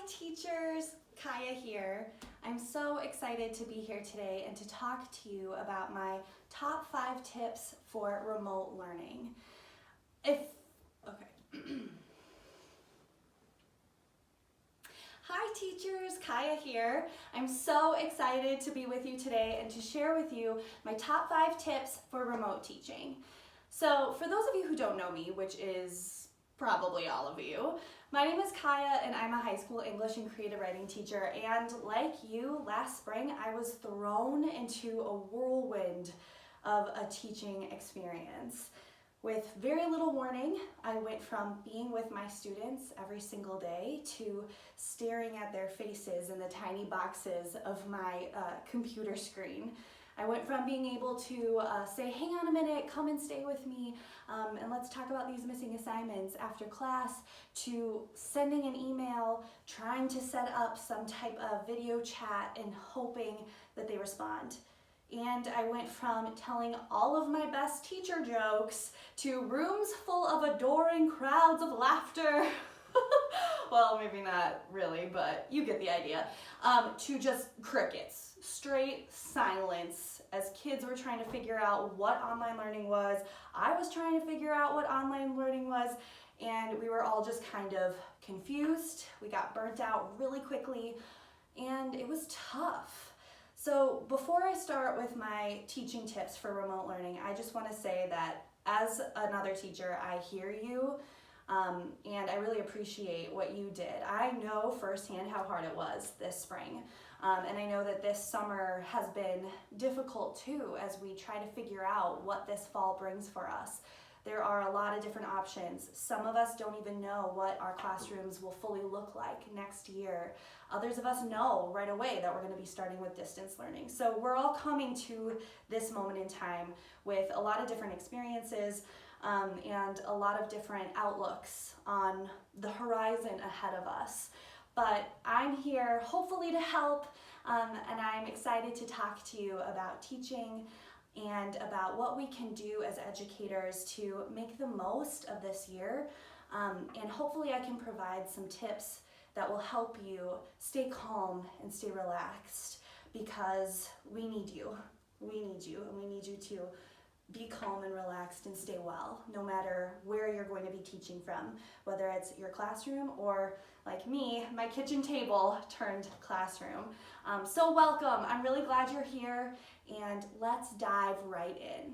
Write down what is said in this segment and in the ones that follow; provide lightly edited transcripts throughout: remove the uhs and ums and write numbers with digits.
teachers, Kaia here. I'm so excited to be here today and to talk to you about my top 5 tips for remote learning. Hi teachers, Kaia here. I'm so excited to be with you today and to share with you my top 5 tips for remote teaching. So for those of you who don't know me, which is probably all of you, my name is Kaia and I'm a high school English and creative writing teacher, and like you, last spring I was thrown into a whirlwind of a teaching experience. With very little warning, I went from being with my students every single day to staring at their faces in the tiny boxes of my computer screen. I went from being able to say, hang on a minute, come and stay with me, and let's talk about these missing assignments after class, to sending an email, trying to set up some type of video chat and hoping that they respond. And I went from telling all of my best teacher jokes to rooms full of adoring crowds of laughter. Well, maybe not really, but you get the idea. To just crickets, straight silence as kids were trying to figure out what online learning was. I was trying to figure out what online learning was, and we were all just kind of confused. We got burnt out really quickly, and it was tough. So before I start with my teaching tips for remote learning, I just want to say that as another teacher, I hear you, and I really appreciate what you did. I know firsthand how hard it was this spring, and I know that this summer has been difficult too as we try to figure out what this fall brings for us. There are a lot of different options. Some of us don't even know what our classrooms will fully look like next year. Others of us know right away that we're going to be starting with distance learning. So we're all coming to this moment in time with a lot of different experiences and a lot of different outlooks on the horizon ahead of us. But I'm here hopefully to help, and I'm excited to talk to you about teaching and about what we can do as educators to make the most of this year. And hopefully I can provide some tips that will help you stay calm and stay relaxed, because we need you. We need you, and we need you to be calm and relaxed and stay well, no matter where you're going to be teaching from, whether it's your classroom or, like me, my kitchen table turned classroom. So welcome. I'm really glad you're here, and let's dive right in.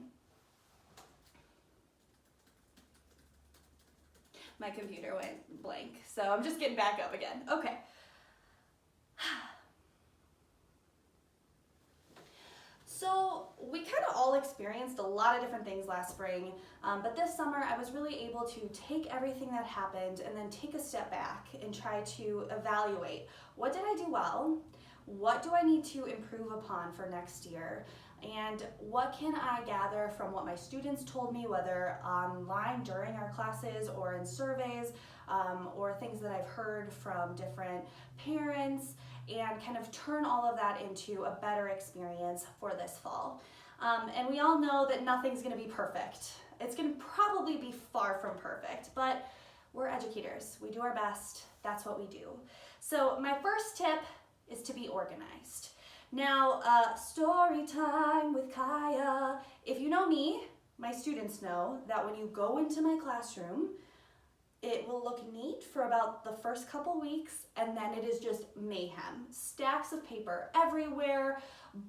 My computer went blank, so I'm just getting back up again. Okay. So we kind of all experienced a lot of different things last spring, but this summer I was really able to take everything that happened and then take a step back and try to evaluate, what did I do well? What do I need to improve upon for next year? And what can I gather from what my students told me, whether online during our classes or in surveys, or things that I've heard from different parents, and kind of turn all of that into a better experience for this fall. And we all know that nothing's going to be perfect. It's going to probably be far from perfect, but we're educators. We do our best. That's what we do. So my first tip is to be organized. Now, story time with Kaia. If you know me, my students know that when you go into my classroom, it will look neat for about the first couple weeks, and then it is just mayhem. Stacks of paper everywhere,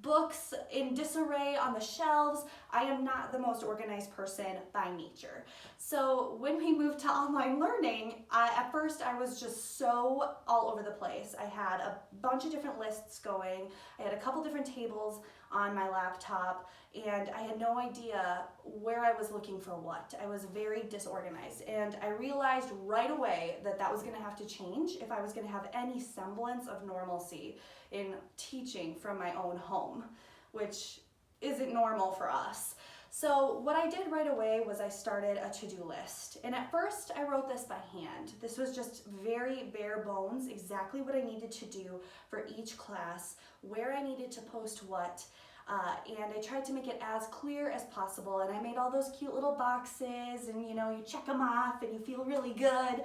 books in disarray on the shelves. I am not the most organized person by nature. So when we moved to online learning, at first I was just so all over the place. I had a bunch of different lists going. I had a couple different tables on my laptop, and I had no idea where I was looking for what. I was very disorganized, and I realized right away that that was going to have to change if I was going to have any semblance of normalcy in teaching from my own home, which isn't normal for us. So what I did right away was I started a to-do list. And at first I wrote this by hand. This was just very bare bones, exactly what I needed to do for each class, where I needed to post what. and I tried to make it as clear as possible, and I made all those cute little boxes, and you know, you check them off and you feel really good.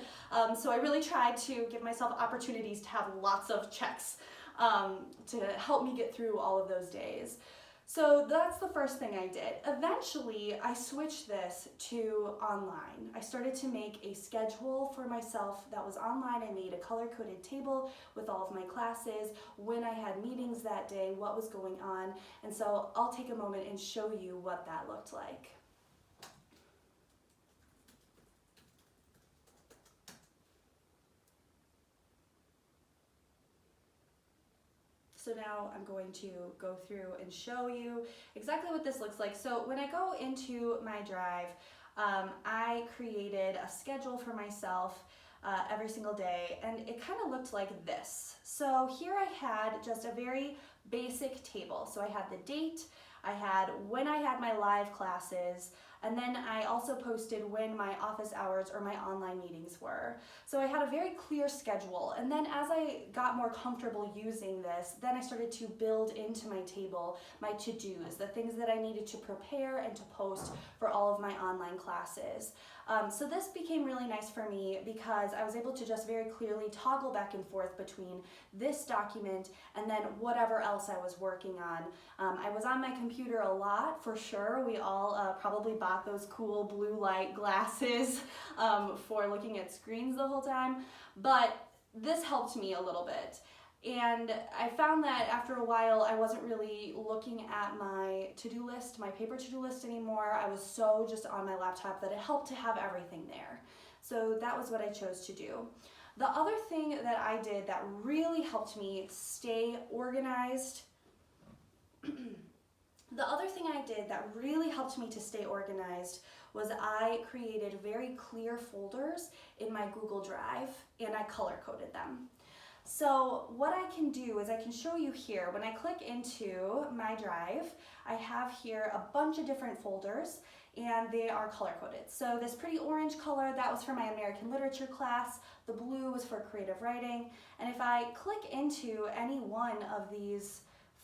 So I really tried to give myself opportunities to have lots of checks to help me get through all of those days. So that's the first thing I did. Eventually, I switched this to online. I started to make a schedule for myself that was online. I made a color-coded table with all of my classes, when I had meetings that day, what was going on. And so I'll take a moment and show you what that looked like. So now I'm going to go through and show you exactly what this looks like. So when I go into my drive, I created a schedule for myself every single day, and it kind of looked like this. So here I had just a very basic table. So I had the date, I had when I had my live classes, and then I also posted when my office hours or my online meetings were. So I had a very clear schedule. And then as I got more comfortable using this, then I started to build into my table my to-dos, the things that I needed to prepare and to post for all of my online classes. So this became really nice for me because I was able to just very clearly toggle back and forth between this document and then whatever else I was working on. I was on my computer a lot, for sure. We all probably bought those cool blue light glasses for looking at screens the whole time, but this helped me a little bit. And I found that after a while, I wasn't really looking at my to-do list, my paper to-do list anymore. I was so just on my laptop that it helped to have everything there. So that was what I chose to do. The other thing that I did that really helped me stay organized, was I created very clear folders in my Google Drive, and I color-coded them. So what I can do is I can show you here. When I click into my drive, I have here a bunch of different folders, and they are color-coded. So this pretty orange color, that was for my American Literature class. The blue was for creative writing. And if I click into any one of these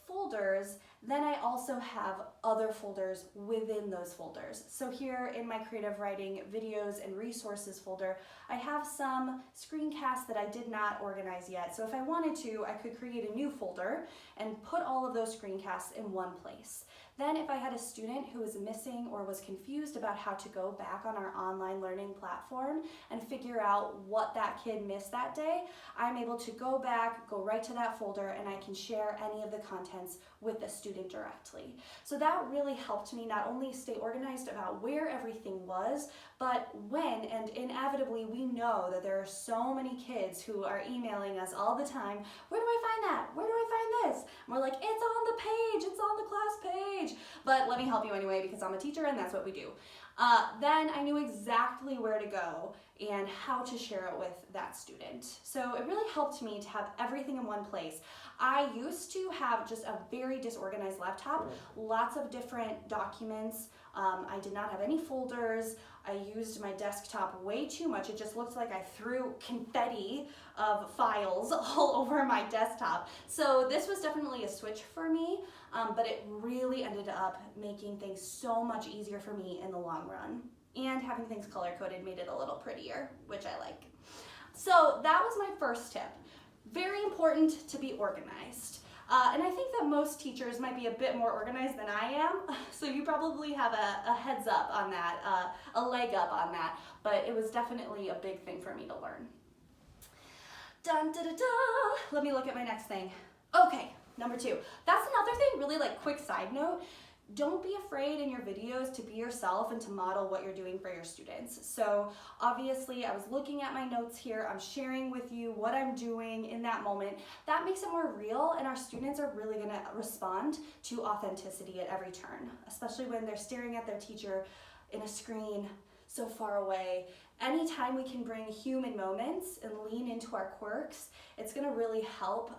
folders, then I also have other folders within those folders. So here in my creative writing videos and resources folder, I have some screencasts that I did not organize yet. So if I wanted to, I could create a new folder and put all of those screencasts in one place. Then if I had a student who was missing or was confused about how to go back on our online learning platform and figure out what that kid missed that day, I'm able to go back, go right to that folder, and I can share any of the contents with the student directly. So that really helped me not only stay organized about where everything was, but when, and inevitably we know that there are so many kids who are emailing us all the time, where do I find that? Where do I find this? And we're like, it's on the page, it's on the class page. But let me help you anyway because I'm a teacher and that's what we do. Then I knew exactly where to go and how to share it with that student. So it really helped me to have everything in one place. I used to have just a very disorganized laptop, lots of different documents. I did not have any folders. I used my desktop way too much. It just looked like I threw confetti of files all over my desktop. So this was definitely a switch for me, but it really ended up making things so much easier for me in the long run. And having things color-coded made it a little prettier, which I like. So that was my first tip. Very important to be organized. And I think that most teachers might be a bit more organized than I am, so you probably have a heads up on that, a leg up on that, but it was definitely a big thing for me to learn. Dun, da, da, da. Let me look at my next thing. Okay, number 2. That's another thing, really like quick side note. Don't be afraid in your videos to be yourself and to model what you're doing for your students. So obviously I was looking at my notes here, I'm sharing with you what I'm doing in that moment. That makes it more real, and our students are really gonna respond to authenticity at every turn, especially when they're staring at their teacher in a screen so far away. Anytime we can bring human moments and lean into our quirks, it's gonna really help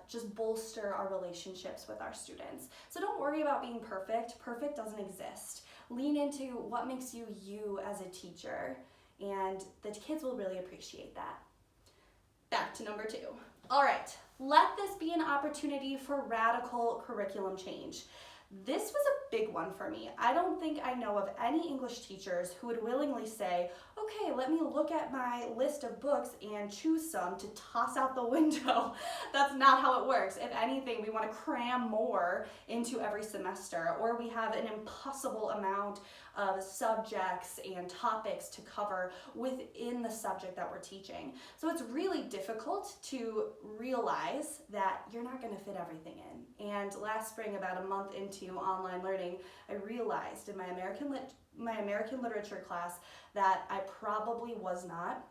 just bolster our relationships with our students. So don't worry about being perfect. Perfect doesn't exist. Lean into what makes you you as a teacher, and the kids will really appreciate that. Back to number 2. All right, let this be an opportunity for radical curriculum change. This was a big one for me. I don't think I know of any English teachers who would willingly say, okay, let me look at my list of books and choose some to toss out the window. That's not how it works. If anything, we want to cram more into every semester, or we have an impossible amount of subjects and topics to cover within the subject that we're teaching. So it's really difficult to realize that you're not going to fit everything in. And last spring, about a month into online learning, I realized in my American literature class that I probably was not.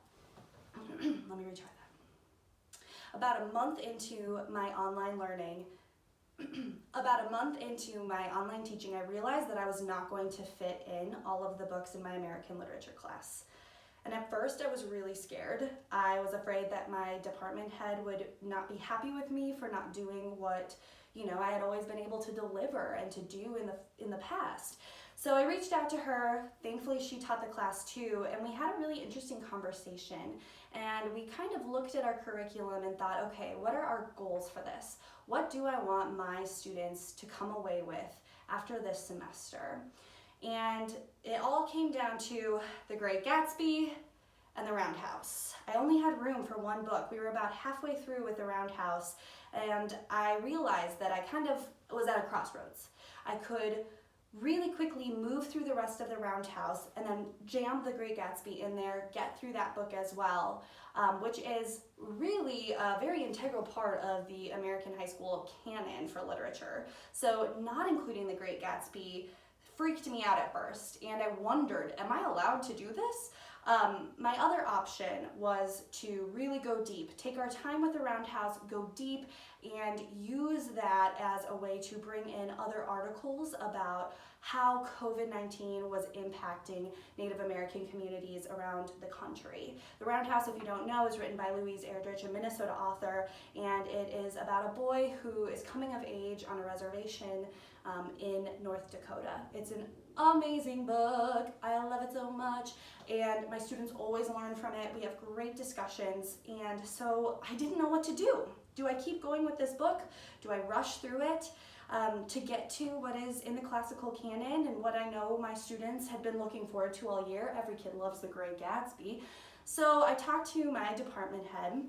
Let me retry that. About a month into my online learning, about a month into my online teaching, I realized that I was not going to fit in all of the books in my American literature class. And at first I was really scared. I was afraid that my department head would not be happy with me for not doing what, I had always been able to deliver and to do in the past. So I reached out to her. Thankfully, she taught the class too, and we had a really interesting conversation. And we kind of looked at our curriculum and thought, okay, what are our goals for this? What do I want my students to come away with after this semester? And it all came down to The Great Gatsby and The Roundhouse. I only had room for one book. We were about halfway through with The Roundhouse, and I realized that I kind of was at a crossroads. I could really quickly move through the rest of The Roundhouse and then jam The Great Gatsby in there, get through that book as well, which is really a very integral part of the American high school canon for literature. So not including The Great Gatsby freaked me out at first, and I wondered, am I allowed to do this? My other option was to really go deep, take our time with The Roundhouse, go deep, and use that as a way to bring in other articles about how COVID-19 was impacting Native American communities around the country. The Roundhouse, if you don't know, is written by Louise Erdrich, a Minnesota author, and it is about a boy who is coming of age on a reservation in North Dakota. It's an amazing book. I love it so much, and my students always learn from it. We have great discussions, and so I didn't know what to do. Do I keep going with this book? Do I rush through it to get to what is in the classical canon and what I know my students had been looking forward to all year? Every kid loves The Great Gatsby. So I talked to my department head,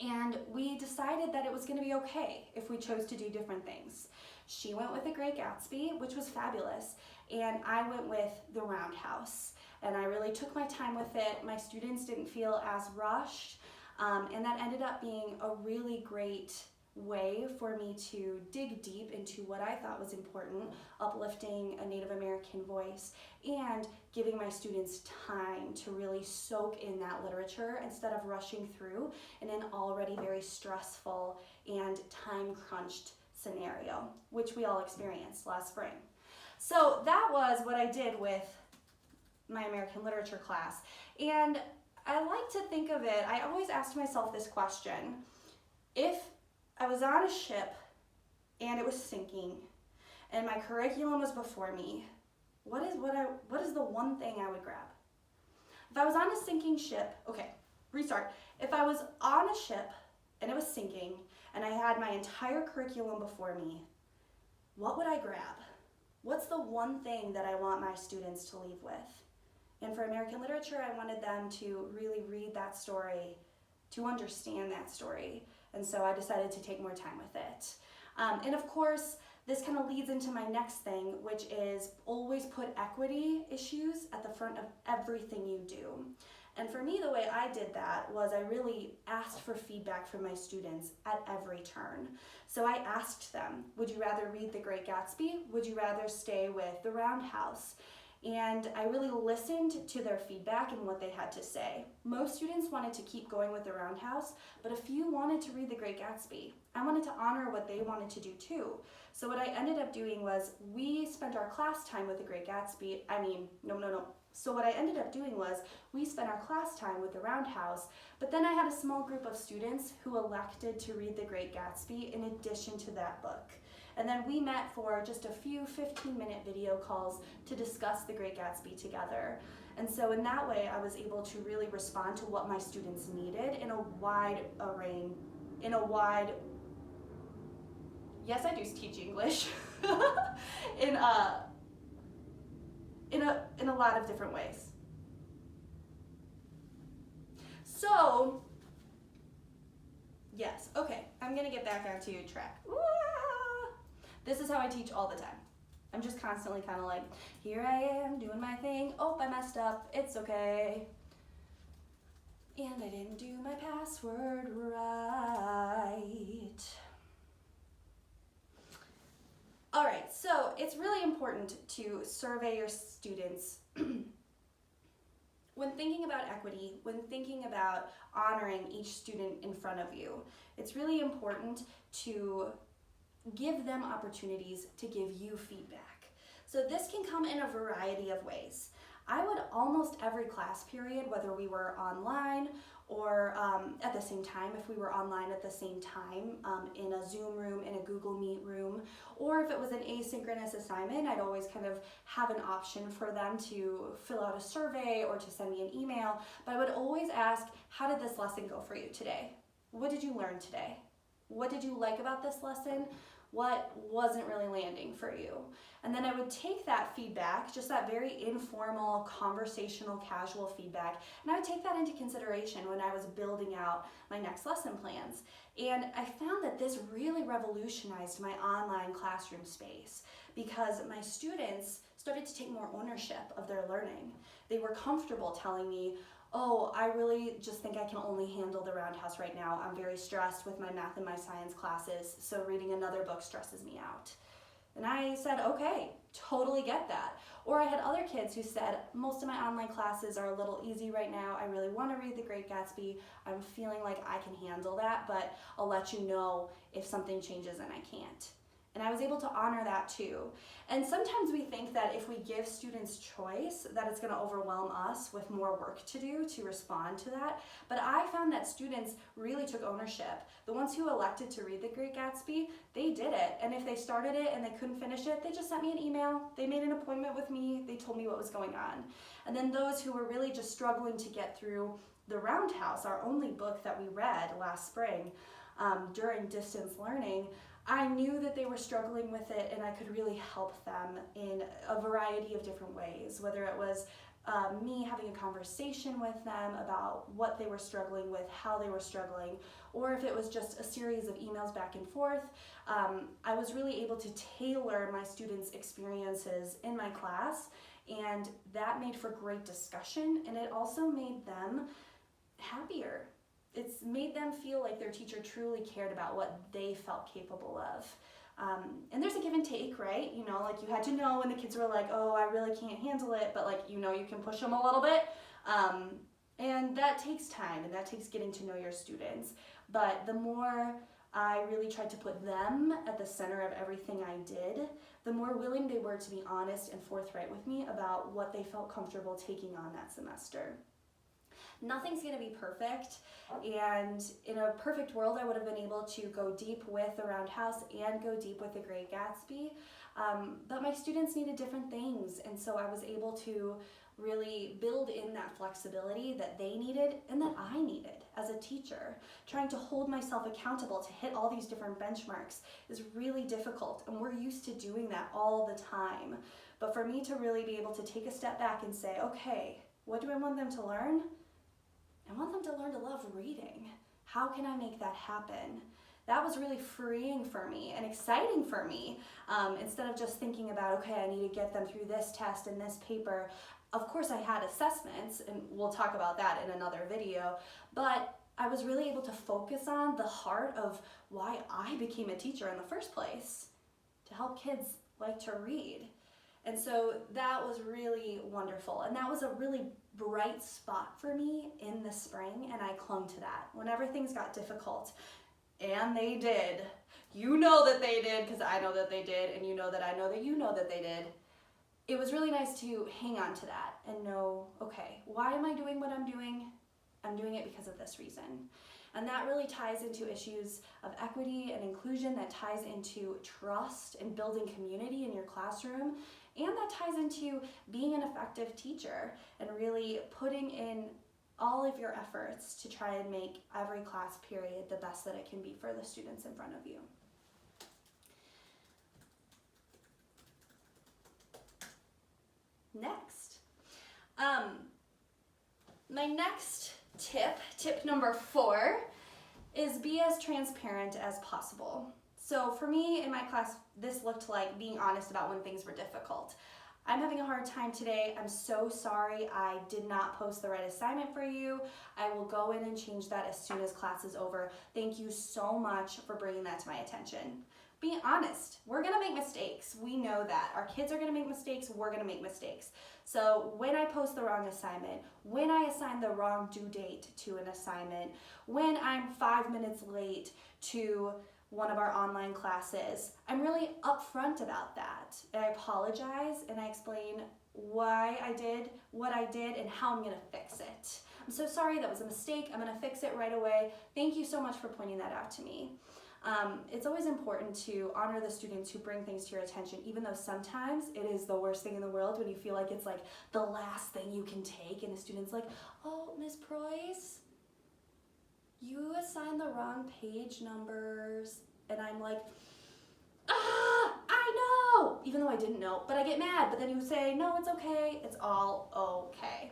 and we decided that it was going to be okay if we chose to do different things. She went with The Great Gatsby, which was fabulous, and I went with The Roundhouse. And I really took my time with it. My students didn't feel as rushed, and that ended up being a really great way for me to dig deep into what I thought was important, uplifting a Native American voice, and giving my students time to really soak in that literature instead of rushing through in an already very stressful and time-crunched scenario, which we all experienced last spring. So that was what I did with my American literature class. And I like to think of it, I always asked myself this question: if I was on a ship and it was sinking and my curriculum was before me, what is the one thing I would grab? If I was on a sinking ship, okay, restart. If I was on a ship and it was sinking and I had my entire curriculum before me, what would I grab? What's the one thing that I want my students to leave with? And for American literature, I wanted them to really read that story, to understand that story. And so I decided to take more time with it. And of course, this kind of leads into my next thing, which is always put equity issues at the front of everything you do. And for me, the way I did that was I really asked for feedback from my students at every turn. So I asked them, would you rather read The Great Gatsby? Would you rather stay with The Roundhouse? And I really listened to their feedback and what they had to say. Most students wanted to keep going with The Roundhouse, but a few wanted to read The Great Gatsby. I wanted to honor what they wanted to do too. So what I ended up doing was we spent our class time with The Great Gatsby. So what I ended up doing was we spent our class time with The Roundhouse, but then I had a small group of students who elected to read The Great Gatsby in addition to that book. And then we met for just a few 15-minute video calls to discuss The Great Gatsby together. And so in that way, I was able to really respond to what my students needed in a wide array, yes, I do teach English. in a lot of different ways. So, yes, okay, I'm gonna get back onto track. This is how I teach all the time. I'm just constantly kind of like, here I am doing my thing. Oh, I messed up. It's okay. And I didn't do my password right. All right, so it's really important to survey your students when thinking about equity, when thinking about honoring each student in front of you. It's really important to give them opportunities to give you feedback. So this can come in a variety of ways. I would almost every class period, whether we were online or at the same time, if we were online at the same time in a Zoom room, in a Google Meet room, or if it was an asynchronous assignment, I'd always kind of have an option for them to fill out a survey or to send me an email. But I would always ask, how did this lesson go for you today? What did you learn today? What did you like about this lesson? What wasn't really landing for you? And then I would take that feedback, just that very informal, conversational, casual feedback, and I would take that into consideration when I was building out my next lesson plans. And I found that this really revolutionized my online classroom space because my students started to take more ownership of their learning. They were comfortable telling me, oh, I really just think I can only handle the Roundhouse right now. I'm very stressed with my math and my science classes, so reading another book stresses me out. And I said, okay, totally get that. Or I had other kids who said, most of my online classes are a little easy right now. I really want to read The Great Gatsby. I'm feeling like I can handle that, but I'll let you know if something changes and I can't. And I was able to honor that too. And sometimes we think that if we give students choice, that it's gonna overwhelm us with more work to do to respond to that. But I found that students really took ownership. The ones who elected to read The Great Gatsby, they did it. And if they started it and they couldn't finish it, they just sent me an email. They made an appointment with me. They told me what was going on. And then those who were really just struggling to get through The Roundhouse, our only book that we read last spring during distance learning, I knew that they were struggling with it and I could really help them in a variety of different ways, whether it was me having a conversation with them about what they were struggling with, how they were struggling, or if it was just a series of emails back and forth. I was really able to tailor my students' experiences in my class, and that made for great discussion, and it also made them happier. It's made them feel like their teacher truly cared about what they felt capable of. And there's a give and take, right? You know, like you had to know when the kids were like, oh, I really can't handle it, but like, you know, you can push them a little bit. And that takes time and that takes getting to know your students. But the more I really tried to put them at the center of everything I did, the more willing they were to be honest and forthright with me about what they felt comfortable taking on that semester. Nothing's gonna be perfect, and in a perfect world I would have been able to go deep with the Roundhouse and go deep with The Great Gatsby, but my students needed different things, and so I was able to really build in that flexibility that they needed and that I needed as a teacher. Trying to hold myself accountable to hit all these different benchmarks is really difficult, and we're used to doing that all the time. But for me to really be able to take a step back and say, okay, what do I want them to learn? I want them to learn to love reading. How can I make that happen? That was really freeing for me and exciting for me. Instead of just thinking about, okay, I need to get them through this test and this paper. Of course I had assessments, and we'll talk about that in another video, but I was really able to focus on the heart of why I became a teacher in the first place, to help kids like to read. And so that was really wonderful. And that was a really bright spot for me in the spring, and I clung to that. Whenever things got difficult, and they did, you know that they did because I know that they did, and you know that I know that you know that they did, it was really nice to hang on to that and know, okay, why am I doing what I'm doing? I'm doing it because of this reason. And that really ties into issues of equity and inclusion, that ties into trust and building community in your classroom, and that ties into being an effective teacher and really putting in all of your efforts to try and make every class period the best that it can be for the students in front of you. next. My next tip number 4, is be as transparent as possible. So for me in my class, this looked like being honest about when things were difficult. I'm having a hard time today. I'm so sorry I did not post the right assignment for you. I will go in and change that as soon as class is over. Thank you so much for bringing that to my attention. Be honest. We're gonna make mistakes. We know that. Our kids are gonna make mistakes. We're gonna make mistakes. So when I post the wrong assignment, when I assign the wrong due date to an assignment, when I'm 5 minutes late to one of our online classes, I'm really upfront about that. And I apologize and I explain why I did what I did and how I'm gonna fix it. I'm so sorry, that was a mistake. I'm gonna fix it right away. Thank you so much for pointing that out to me. It's always important to honor the students who bring things to your attention, even though sometimes it is the worst thing in the world when you feel like it's like the last thing you can take and the student's like, oh, Ms. Preuss, you assigned the wrong page numbers. And I'm like, I know, even though I didn't know, but I get mad. But then you say, no, it's okay. It's all okay.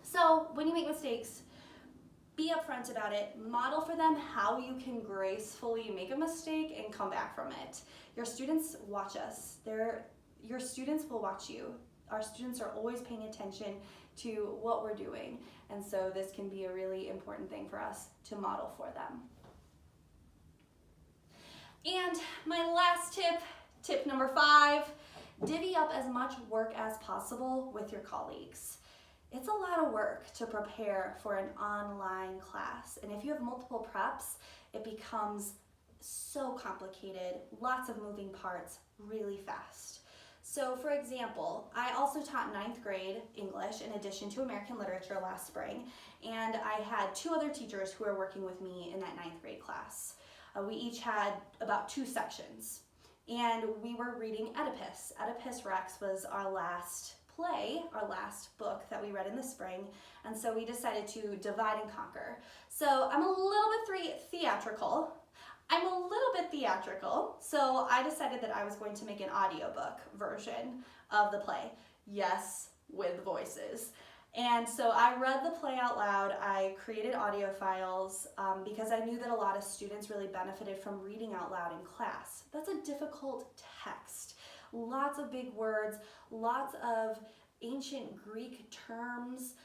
So when you make mistakes, be upfront about it. Model for them how you can gracefully make a mistake and come back from it. Your students watch us. Your students will watch you. Our students are always paying attention to what we're doing. And so this can be a really important thing for us to model for them. And my last tip number 5, divvy up as much work as possible with your colleagues. It's a lot of work to prepare for an online class. And if you have multiple preps, it becomes so complicated, lots of moving parts really fast. So for example, I also taught 9th grade English in addition to American Literature last spring, and I had 2 other teachers who were working with me in that 9th grade class. We each had about 2 sections, and we were reading Oedipus. Oedipus Rex was our last play, our last book that we read in the spring, and so we decided to divide and conquer. So I'm a little bit theatrical, so I decided that I was going to make an audiobook version of the play. Yes, with voices. And so I read the play out loud. I created audio files because I knew that a lot of students really benefited from reading out loud in class. That's a difficult text. Lots of big words, lots of ancient Greek terms,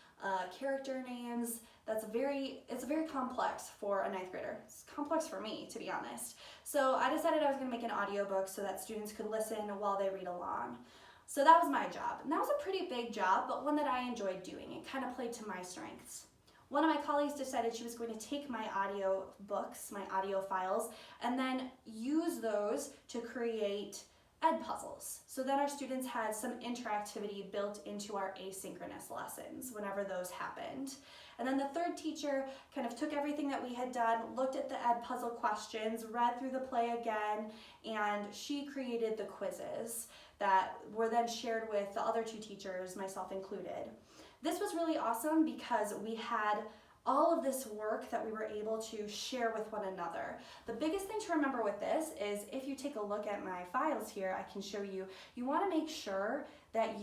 character names. It's very complex for a 9th grader. It's complex for me, to be honest. So I decided I was going to make an audiobook so that students could listen while they read along. So that was my job. And that was a pretty big job, but one that I enjoyed doing. It kind of played to my strengths. One of my colleagues decided she was going to take my audio books, my audio files, and then use those to create ed puzzles. So then our students had some interactivity built into our asynchronous lessons whenever those happened. And then the 3rd teacher kind of took everything that we had done, looked at the ed puzzle questions, read through the play again, and she created the quizzes that were then shared with the other 2 teachers, myself included. This was really awesome because we had all of this work that we were able to share with one another. The biggest thing to remember with this is if you take a look at my files here, I can show you, you want to make sure that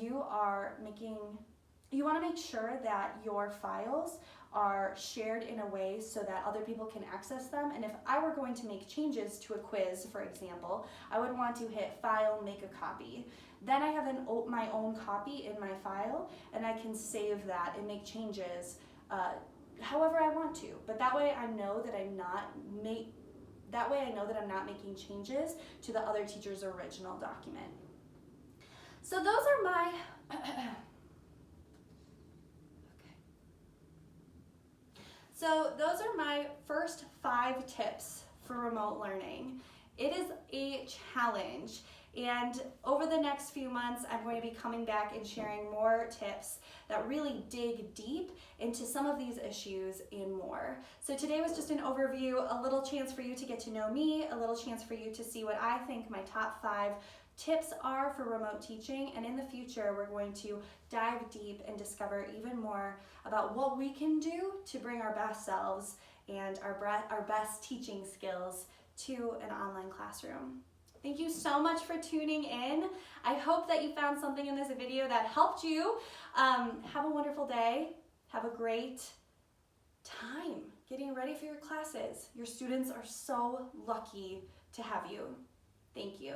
your files are shared in a way so that other people can access them. And if I were going to make changes to a quiz, for example, I would want to hit File, Make a Copy. Then I have my own copy in my file, and I can save that and make changes however I want to. But that way I know that I'm not making changes to the other teacher's original document. So those are my So those are my first 5 tips for remote learning. It is a challenge, and over the next few months, I'm going to be coming back and sharing more tips that really dig deep into some of these issues and more. So today was just an overview, a little chance for you to get to know me, a little chance for you to see what I think my top 5 tips are for remote teaching, and in the future we're going to dive deep and discover even more about what we can do to bring our best selves and our best teaching skills to an online classroom. Thank you so much for tuning in. I hope that you found something in this video that helped you. Have a wonderful day. Have a great time getting ready for your classes. Your students are so lucky to have you. Thank you.